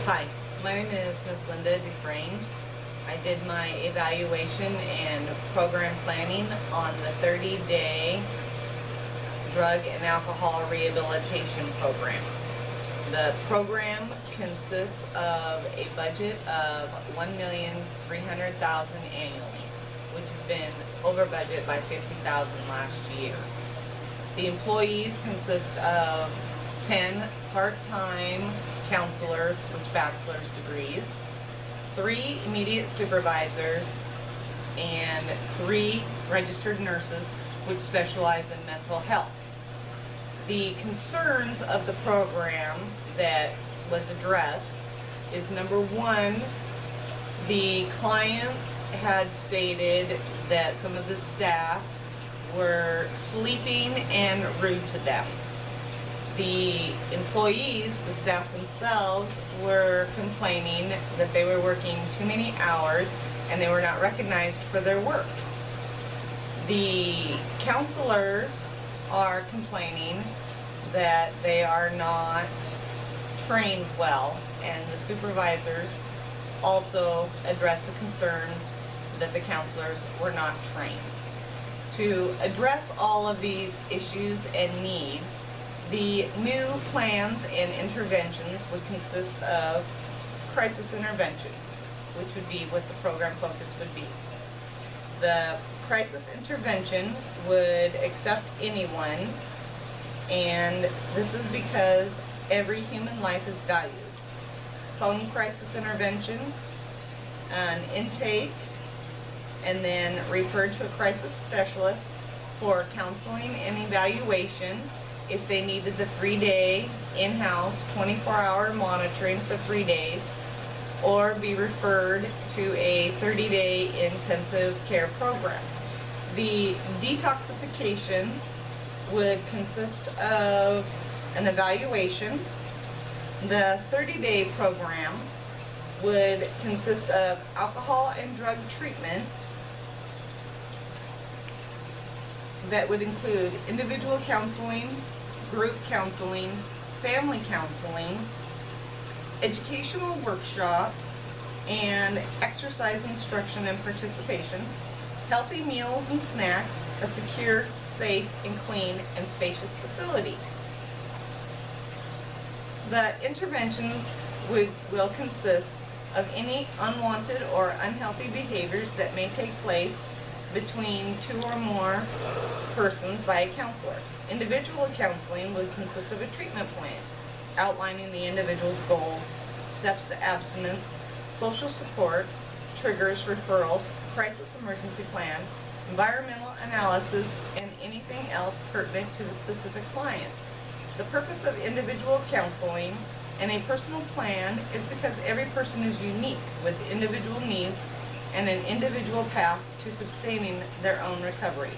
Hi, my name is Ms. Linda Dufresne. I did my evaluation and program planning on the 30-day drug and alcohol rehabilitation program. The program consists of a budget of $1,300,000 annually, which has been over budget by $50,000 last year. The employees consist of 10 part-time counselors with bachelor's degrees, 3 immediate supervisors, and 3 registered nurses which specialize in mental health. The concerns of the program that was addressed is, number one, the clients had stated that some of the staff were sleeping and rude to them. The employees, the staff themselves, were complaining that they were working too many hours and they were not recognized for their work. The counselors are complaining that they are not trained well, and the supervisors also address the concerns that the counselors were not trained. To address all of these issues and needs, the new plans and interventions would consist of crisis intervention, which would be what the program focus would be. The crisis intervention would accept anyone, and this is because every human life is valued. Phone crisis intervention, an intake, and then referred to a crisis specialist for counseling and evaluation if they needed the 3-day in-house 24-hour monitoring for 3 days, or be referred to a 30-day intensive care program. The detoxification would consist of an evaluation. The 30-day program would consist of alcohol and drug treatment that would include individual counseling, group counseling, family counseling, educational workshops, and exercise instruction and participation, healthy meals and snacks, a secure, safe, and clean and spacious facility. The interventions will consist of any unwanted or unhealthy behaviors that may take place between 2 or more persons by a counselor. Individual counseling would consist of a treatment plan outlining the individual's goals, steps to abstinence, social support, triggers, referrals, crisis emergency plan, environmental analysis, and anything else pertinent to the specific client. The purpose of individual counseling and a personal plan is because every person is unique with individual needs and an individual path to sustaining their own recovery.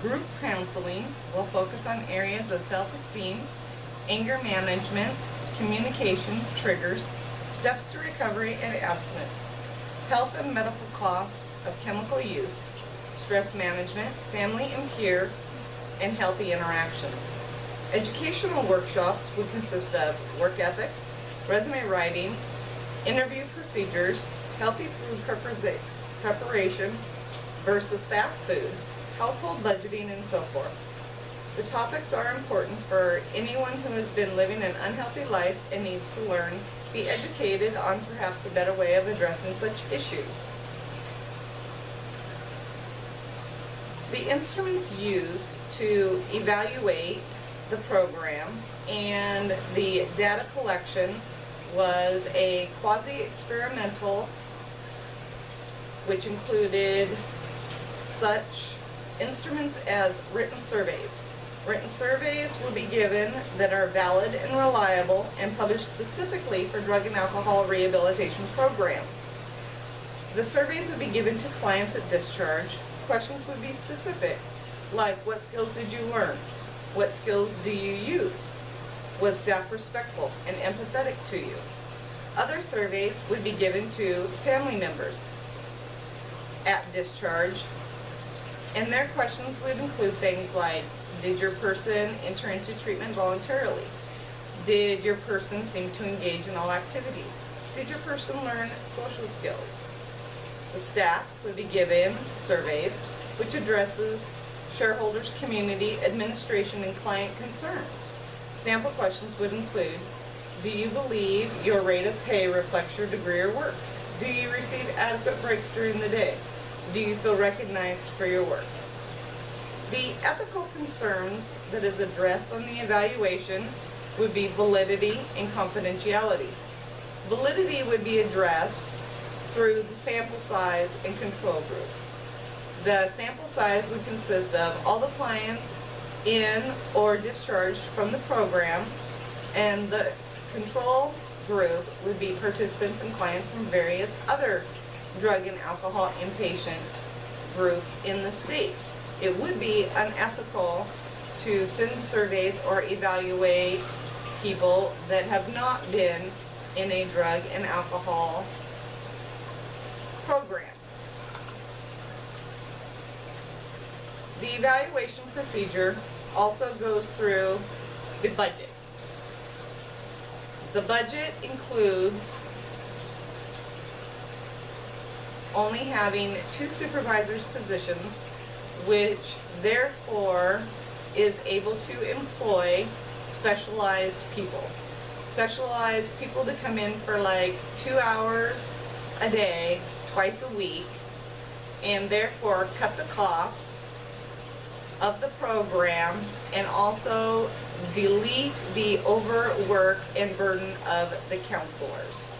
Group counseling will focus on areas of self-esteem, anger management, communication, triggers, steps to recovery and abstinence, health and medical costs of chemical use, stress management, family and peer, and healthy interactions. Educational workshops would consist of work ethics, resume writing, interview procedures, healthy food preparation versus fast food, household budgeting, and so forth. The topics are important for anyone who has been living an unhealthy life and needs to learn, be educated on perhaps a better way of addressing such issues. The instruments used to evaluate the program and the data collection was a quasi-experimental, which included such instruments as written surveys. Written surveys will be given that are valid and reliable and published specifically for drug and alcohol rehabilitation programs. The surveys would be given to clients at discharge. Questions would be specific, like what skills did you learn? What skills do you use? Was staff respectful and empathetic to you? Other surveys would be given to family members at discharge, and their questions would include things like, did your person enter into treatment voluntarily? Did your person seem to engage in all activities? Did your person learn social skills? The staff would be given surveys which addresses shareholders, community, administration, and client concerns. Sample questions would include, do you believe your rate of pay reflects your degree or work? Do you receive adequate breaks during the day? Do you feel recognized for your work? The ethical concerns that is addressed on the evaluation would be validity and confidentiality. Validity would be addressed through the sample size and control group. The sample size would consist of all the clients in or discharged from the program, and the control group would be participants and clients from various other drug and alcohol inpatient groups in the state. It would be unethical to send surveys or evaluate people that have not been in a drug and alcohol program. The evaluation procedure also goes through the budget. The budget includes only having 2 supervisors' positions, which therefore is able to employ specialized people. Specialized people to come in for like 2 hours a day, twice a week, and therefore cut the cost of the program and also delete the overwork and burden of the counselors.